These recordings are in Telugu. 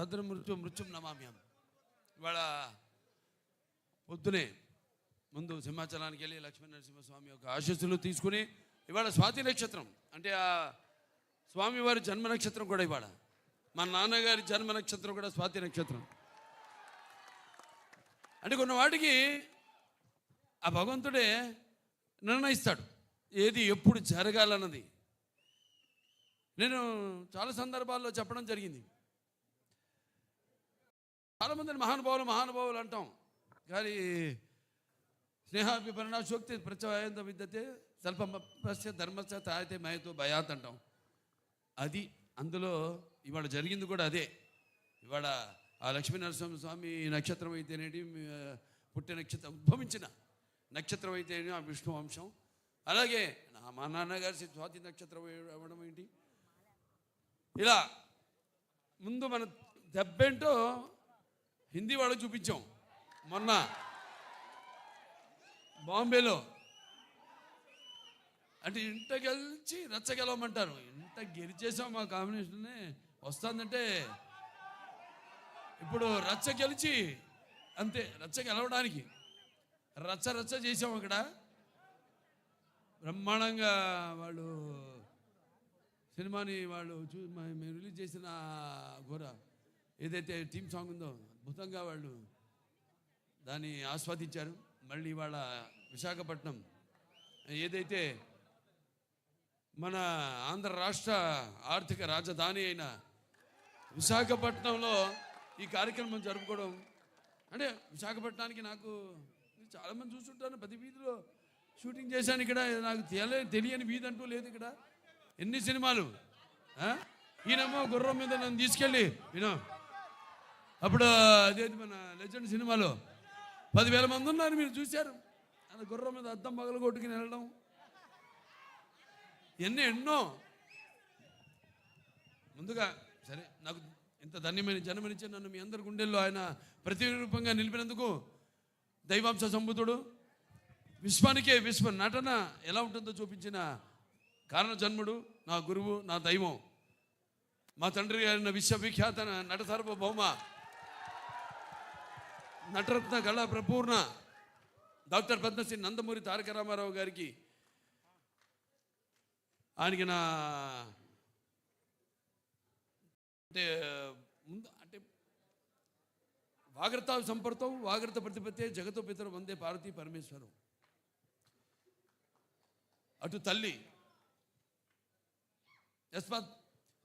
భద్రం మృత్యుం నమామ్యం. ఇవాళ పొద్దునే ముందు సింహాచలానికి వెళ్ళి లక్ష్మీ నరసింహస్వామి యొక్క ఆశీస్సులు తీసుకుని ఇవాళ స్వాతి నక్షత్రం అంటే ఆ స్వామివారి జన్మ నక్షత్రం కూడా ఇవాళ. మా నాన్నగారి జన్మ నక్షత్రం కూడా స్వాతి నక్షత్రం. అంటే కొన్ని వాటికి ఆ భగవంతుడే నిర్ణయిస్తాడు ఏది ఎప్పుడు జరగాలన్నది. నేను చాలా సందర్భాల్లో చెప్పడం జరిగింది. చాలామందిని మహానుభావులు అంటాం, కానీ స్నేహాభిపరణాశోక్తి ప్రత్యయంత విద్యతే స్వల్పస్య ధర్మస్య తాయితే మయతో భయాత్ అంటాం. అది అందులో ఇవాళ జరిగింది కూడా అదే. ఇవాళ ఆ లక్ష్మీ నరసింహస్వామి నక్షత్రం అయితేనేటి, పుట్టిన నక్షత్రం ఉద్భవించిన నక్షత్రం అయితేనే ఆ విష్ణు వంశం. అలాగే మా నాన్నగారి స్వాతి నక్షత్రం అవ్వడం ఏంటి, ఇలా ముందు మన దెబ్బేంటో హిందీ వాళ్ళకి చూపించాం మొన్న బాంబేలో. అంటే ఇంట గెలిచి రచ్చ గెలవమంటారు. ఇంత గెలిచేసాం మా కాంబినేషన్నే వస్తుందంటే ఇప్పుడు రచ్చ గెలిచి అంతే. రచ్చ గెలవడానికి రచ్చ చేసాం అక్కడ. బ్రహ్మాండంగా వాళ్ళు సినిమాని వాళ్ళు మేము రిలీజ్ చేసిన ఘోర ఏదైతే థీమ్ సాంగ్ ఉందో అద్భుతంగా వాళ్ళు దాన్ని ఆస్వాదించారు. మళ్ళీ వాళ్ళ విశాఖపట్నం ఏదైతే మన ఆంధ్ర రాష్ట్ర ఆర్థిక రాజధాని అయిన విశాఖపట్నంలో ఈ కార్యక్రమం జరుపుకోవడం అంటే విశాఖపట్నానికి నాకు చాలామంది చూస్తుంటాను. ప్రతి వీధిలో షూటింగ్ చేశాను. ఇక్కడ నాకు తెలియని వీధి అంటూ లేదు. ఇక్కడ ఎన్ని సినిమాలు. ఈయనమ్మో గుర్రం మీద నన్ను తీసుకెళ్ళి అప్పుడు అదేది మన లెజెండ్ సినిమాలో 10,000 మంది ఉన్నారు, మీరు చూశారు. అలా గుర్రం మీద అద్దం పగలు కొట్టుకుని వెళ్ళడం ఎన్నో. ముందుగా సరే, నాకు ఇంత ధన్యమైన జన్మనిచ్చి నన్ను మీ అందరి గుండెల్లో ఆయన ప్రతిరూపంగా నిలిపినందుకు దైవాంశ సంబుధుడు, విశ్వానికే విశ్వ నటన ఎలా ఉంటుందో చూపించిన కారణ జన్ముడు, నా గురువు, నా దైవం, మా తండ్రి గారిన విశ్వవిఖ్యాత నట సార్వభౌమ నటరత్న కళా ప్రపూర్ణ డాక్టర్ పద్మశ్రీ నందమూరి తారక రామారావు గారికి ఆయనకి నా అంటే వాగ్రత సంపర్తం వాగ్రత ప్రతిపత్తే జగతో పితరు వందే పార్వతీ పరమేశ్వరం. అటు తల్లి యస్మాత్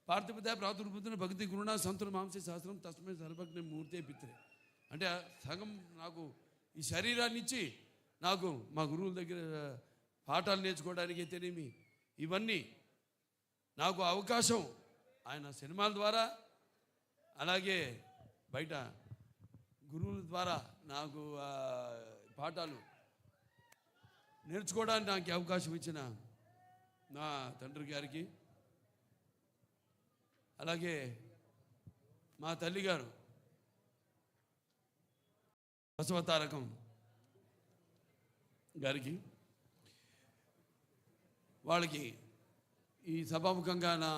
పార్థిపత్య ప్రాతుర్భూతున్న భక్తి గురుణ సంతుల మాంసే సహస్రం తస్మై సర్వజ్ఞ మూర్తే పిత్రే. అంటే సగం నాకు ఈ శరీరాన్ని ఇచ్చి నాకు మా గురువుల దగ్గర పాఠాలు నేర్చుకోవడానికి అయితేనేమి ఇవన్నీ నాకు అవకాశం ఆయన సినిమాల ద్వారా అలాగే బయట గురువుల ద్వారా నాకు పాఠాలు నేర్చుకోవడానికి నాకు అవకాశం ఇచ్చిన నా తండ్రి గారికి, అలాగే మా తల్లిగారు బసవతారకం గారికి, వాళ్ళకి ఈ సభాముఖంగా నా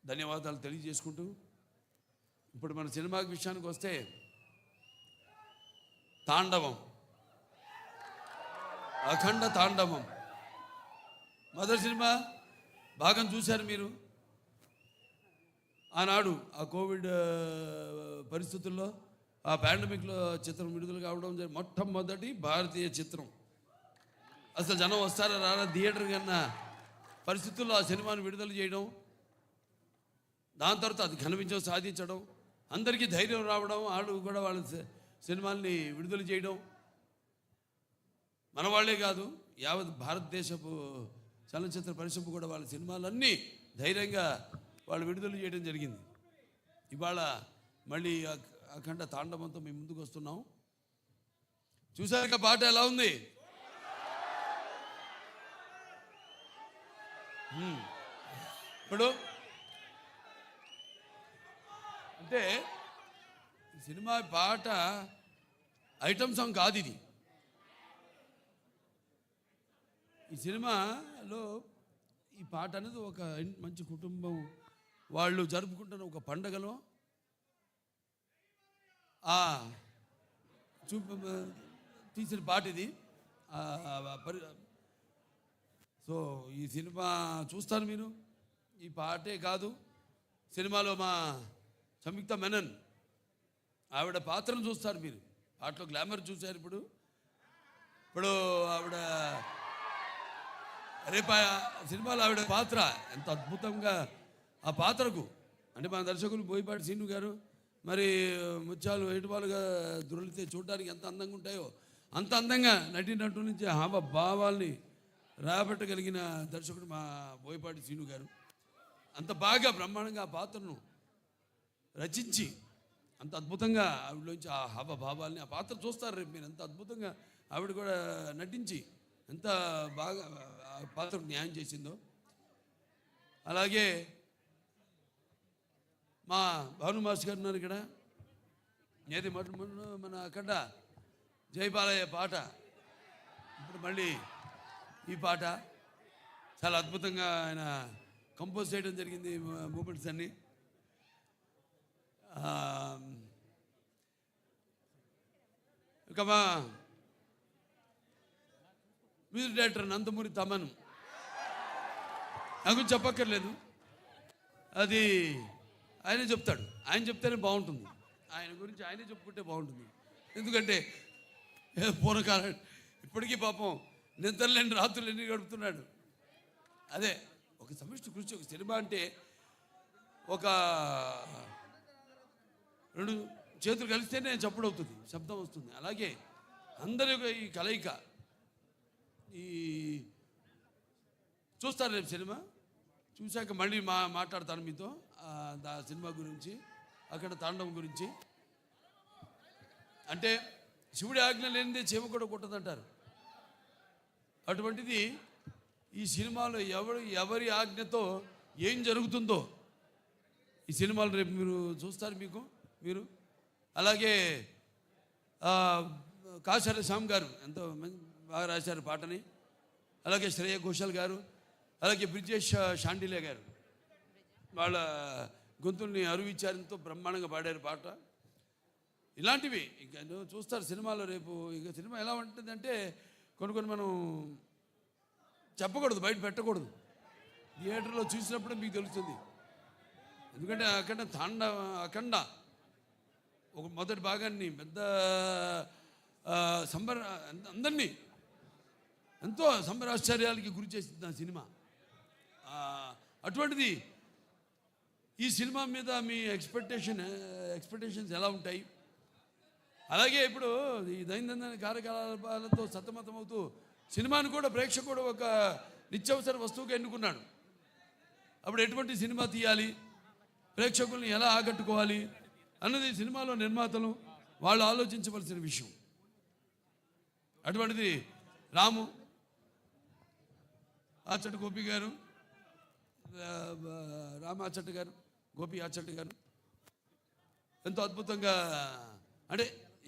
ధన్యవాదాలు తెలియజేసుకుంటూ, ఇప్పుడు మన సినిమా విషయానికి వస్తే తాండవం, అఖండ తాండవం మొదటి సినిమా భాగం చూశారు మీరు. ఆనాడు ఆ కోవిడ్ పరిస్థితుల్లో ఆ పాండమిక్లో చిత్రం విడుదల కావడం మొట్టమొదటి భారతీయ చిత్రం. అసలు జనం వస్తారా రారా థియేటర్ కన్నా పరిస్థితుల్లో ఆ సినిమాను విడుదల చేయడం, దాని తర్వాత అది ఘన విజయం సాధించడం, అందరికీ ధైర్యం రావడం, వాళ్ళు కూడా వాళ్ళ సినిమాల్ని విడుదల చేయడం, మన వాళ్ళే కాదు యావత్ భారతదేశపు చలనచిత్ర పరిశ్రమ కూడా వాళ్ళ సినిమాలన్నీ ధైర్యంగా వాళ్ళు విడుదల చేయడం జరిగింది. ఇవాళ మళ్ళీ అఖండ తాండవంతో మేము ముందుకు వస్తున్నాం. చూసాక పాట ఎలా ఉంది? ఇప్పుడు అంటే సినిమా పాట ఐటమ్ సాంగ్ కాదు ఇది. ఈ సినిమాలో ఈ పాట అనేది ఒక మంచి కుటుంబం వాళ్ళు జరుపుకుంటున్న ఒక పండగలో తీసిన పాట ఇది. సో ఈ సినిమా చూస్తారు మీరు. ఈ పాటే కాదు, సినిమాలో మా సంయుక్త మెనన్ ఆవిడ పాత్రను చూస్తారు మీరు. పాటలో గ్లామర్ చూశారు. ఇప్పుడు ఆవిడ రేపు సినిమాలో ఆవిడ పాత్ర ఎంత అద్భుతంగా ఆ పాత్రకు, అంటే మన దర్శకులు బోయపాటి శ్రీను గారు మరి ముత్యాలు ఏటుపాలుగా దొరికితే చూడడానికి ఎంత అందంగా ఉంటాయో అంత అందంగా నటినట్టు నుంచి భావాల్ని రాబట్టగలిగిన దర్శకుడు మా బోయపాటి శ్రీను గారు. అంత బాగా బ్రహ్మాండంగా ఆ పాత్రను రచించి అంత అద్భుతంగా ఆవిడలోంచి ఆ భావాల్ని ఆ పాత్ర చూస్తారు రేపు మీరు. ఎంత అద్భుతంగా ఆవిడ కూడా నటించి ఎంత బాగా ఆ పాత్రకు న్యాయం చేసిందో. అలాగే మా భాను మాస్టర్ గారు ఉన్నారు ఇక్కడ. ఏది మన అక్కడ జయబాలయ్య పాట, ఇప్పుడు మళ్ళీ ఈ పాట చాలా అద్భుతంగా ఆయన కంపోజ్ చేయడం జరిగింది. మూమెంట్స్ అన్నీ ఇక మా మ్యూజిక్ డైరెక్టర్ నందమూరి తమన్ నాకు చెప్పక్కర్లేదు, అది ఆయనే చెప్తాడు. ఆయన చెప్తేనే బాగుంటుంది. ఆయన గురించి ఆయనే చెప్పుకుంటే బాగుంటుంది. ఎందుకంటే పూర్వకాలం ఇప్పటికీ పాపం నిద్రలేని రాత్రులు ఎన్ని గడుపుతున్నాడు. అదే ఒక సమిష్టి కృషి. ఒక సినిమా అంటే ఒక 2 చేతులు కలిస్తేనే చప్పుడు అవుతుంది, శబ్దం వస్తుంది. అలాగే అందరి ఈ కలయిక ఈ చూస్తారు రేపు సినిమా చూశాక మళ్ళీ మాట్లాడతాను మీతో సినిమా గురించి, అక్కడ తాండవం గురించి. అంటే శివుడి ఆజ్ఞ లేనిదే చీమ కూడా కొట్టదంటారు. అటువంటిది ఈ సినిమాలో ఎవరి ఆజ్ఞతో ఏం జరుగుతుందో ఈ సినిమాలు రేపు మీరు చూస్తారు మీరు. అలాగే కాశర శ్యామ్ గారు ఎంతో బాగా రాశారు పాటని. అలాగే శ్రేయ ఘోషాల్ గారు, అలాగే బ్రిజేష్ షాండిలే గారు వాళ్ళ గొంతుల్ని అరువిచ్చారు, ఎంతో బ్రహ్మాండంగా పాడారు పాట. ఇలాంటివి ఇంకా చూస్తారు సినిమాలో రేపు. ఇక సినిమా ఎలా ఉంటుందంటే కొన్ని మనం చెప్పకూడదు, బయట పెట్టకూడదు. థియేటర్లో చూసినప్పుడే మీకు తెలుస్తుంది. ఎందుకంటే అఖండ ఒక మొదటి భాగాన్ని పెద్ద అందరినీ ఎంతో సంబరాశ్చర్యాలకి గురి చేసింది ఆ సినిమా. అటువంటిది ఈ సినిమా మీద మీ ఎక్స్పెక్టేషన్స్ ఎలా ఉంటాయి? అలాగే ఇప్పుడు ఈ దైనందిన కార్యకలాపాలతో సతమతమవుతూ సినిమాను కూడా ప్రేక్షకుడు ఒక నిత్యావసర వస్తువుగా ఎన్నుకున్నాడు. అప్పుడు ఎటువంటి సినిమా తీయాలి, ప్రేక్షకుల్ని ఎలా ఆకట్టుకోవాలి అన్నది సినిమాలో నిర్మాతలు వాళ్ళు ఆలోచించవలసిన విషయం. అటువంటిది రాము ఆచట్ గోపి గారు, రామాచట్ గారు, గోపి ఆచట్ గారు ఎంతో అద్భుతంగా, అంటే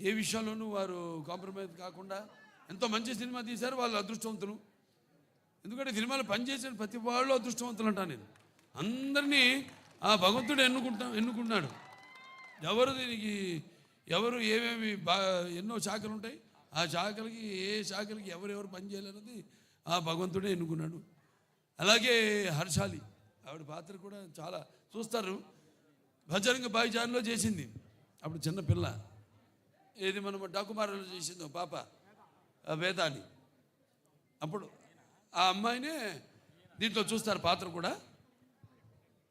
ఏ విషయంలోనూ వారు కాంప్రమైజ్ కాకుండా ఎంతో మంచి సినిమా తీశారు. వాళ్ళు అదృష్టవంతులు. ఎందుకంటే సినిమాలో పనిచేసిన ప్రతి వాళ్ళు అదృష్టవంతులు అంటాను నేను. అందరినీ ఆ భగవంతుడు ఎన్నుకున్నాడు. ఎవరు ఏమేమి ఎన్నో శాఖలు ఉంటాయి. ఆ శాఖలకి ఏ శాఖలకి ఎవరెవరు పనిచేయాలన్నది ఆ భగవంతుడే ఎన్నుకున్నాడు. అలాగే హర్షాలి ఆవిడ పాత్ర కూడా చాలా చూస్తారు. భజరంగ భాయిజాన్లో చేసింది, అప్పుడు చిన్న పిల్ల. ఏది మనం డాకుమారులో చేసింది పాప వేదాన్ని. అప్పుడు ఆ అమ్మాయినే దీంట్లో చూస్తారు పాత్ర కూడా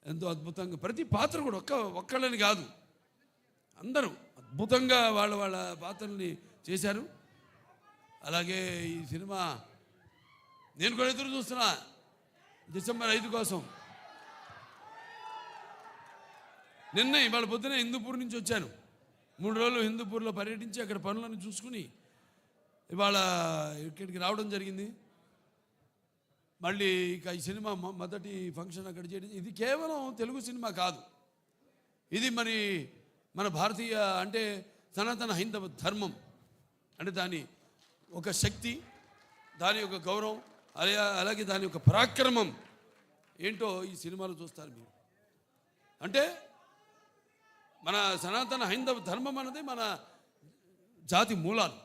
ఎంతో అద్భుతంగా. ప్రతి పాత్ర కూడా ఒక్కళ్ళని కాదు, అందరూ అద్భుతంగా వాళ్ళ పాత్రల్ని చేశారు. అలాగే ఈ సినిమా నేను కూడా ఎదురు చూస్తున్నా డిసెంబర్ 5 కోసం. ఇవాళ పొద్దున హిందూపూర్ నుంచి వచ్చాను. 3 రోజులు హిందూపూర్లో పర్యటించి అక్కడ పనులను చూసుకుని ఇవాళ ఇక్కడికి రావడం జరిగింది. మళ్ళీ ఇక ఈ సినిమా మొదటి ఫంక్షన్ అక్కడ చేయడం. ఇది కేవలం తెలుగు సినిమా కాదు, ఇది మన భారతీయ అంటే సనాతన హైందవ ధర్మం అంటే దాని ఒక శక్తి, దాని యొక్క గౌరవం, అలాగే దాని యొక్క పరాక్రమం ఏంటో ఈ సినిమాలో చూస్తారు మీరు. అంటే మన సనాతన హైందవ ధర్మం అన్నది మన జాతి మూలాలు.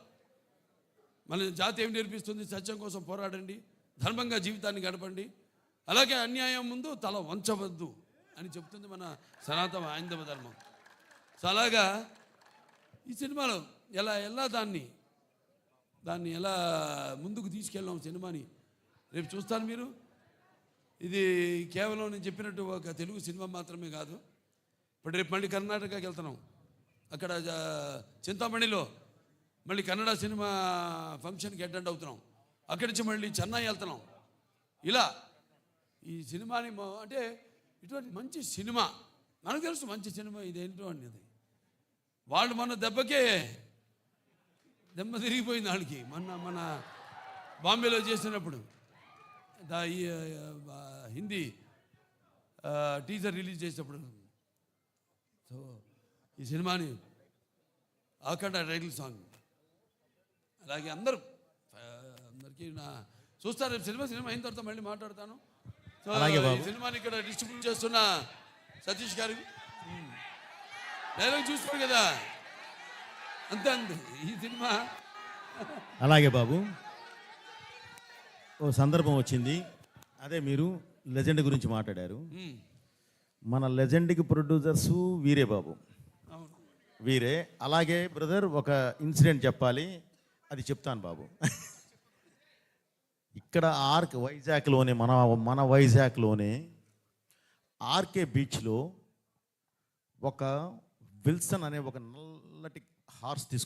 మన జాతి ఏం నేర్పిస్తుంది? సత్యం కోసం పోరాడండి, ధర్మంగా జీవితాన్ని గడపండి, అలాగే అన్యాయం ముందు తల వంచవద్దు అని చెప్తుంది మన సనాతన హైందవ ధర్మం. సో అలాగా ఈ సినిమాలో ఎలా దాన్ని ఎలా ముందుకు తీసుకెళ్ళాం సినిమాని రేపు చూస్తారు మీరు. ఇది కేవలం నేను చెప్పినట్టు ఒక తెలుగు సినిమా మాత్రమే కాదు. ఇప్పుడు రేపు మళ్ళీ కర్ణాటకకి వెళ్తున్నాం. అక్కడ చింతామణిలో మళ్ళీ కన్నడ సినిమా ఫంక్షన్కి అటెండ్ అవుతున్నాం. అక్కడి నుంచి మళ్ళీ చెన్నై వెళ్తున్నాం. ఇలా ఈ సినిమాని అంటే ఇటువంటి మంచి సినిమా మనకు తెలుసు, మంచి సినిమా ఇదేంటో అనేది. వాళ్ళు మన దెబ్బకే దెబ్బ తిరిగిపోయింది వాళ్ళకి. మన బాంబేలో చేసినప్పుడు ఈ హిందీ టీజర్ రిలీజ్ చేసినప్పుడు. సో ఈ సినిమాని అఖండ టైటిల్ సాంగ్. అలాగే అందరికీ చూస్తారు రేపు సినిమా అయిన తర్వాత మళ్ళీ మాట్లాడతాను. సో ఈ సినిమాని ఇక్కడ డిస్ట్రిబ్యూట్ చేస్తున్న సతీష్ గారు డైలాగ్ చూస్తారు కదా, అంతే ఈ సినిమా. అలాగే బాబు, ఓ సందర్భం వచ్చింది, అదే మీరు లెజెండ్ గురించి మాట్లాడారు. మన లెజెండ్కి ప్రొడ్యూసర్సు వీరే బాబు, వీరే. అలాగే బ్రదర్ ఒక ఇన్సిడెంట్ చెప్పాలి, అది చెప్తాను బాబు. ఇక్కడ వైజాగ్లోనే మన వైజాగ్లోనే ఆర్కే బీచ్లో ఒక విల్సన్ అనే ఒక నల్లటి హార్స్ తీసుకుని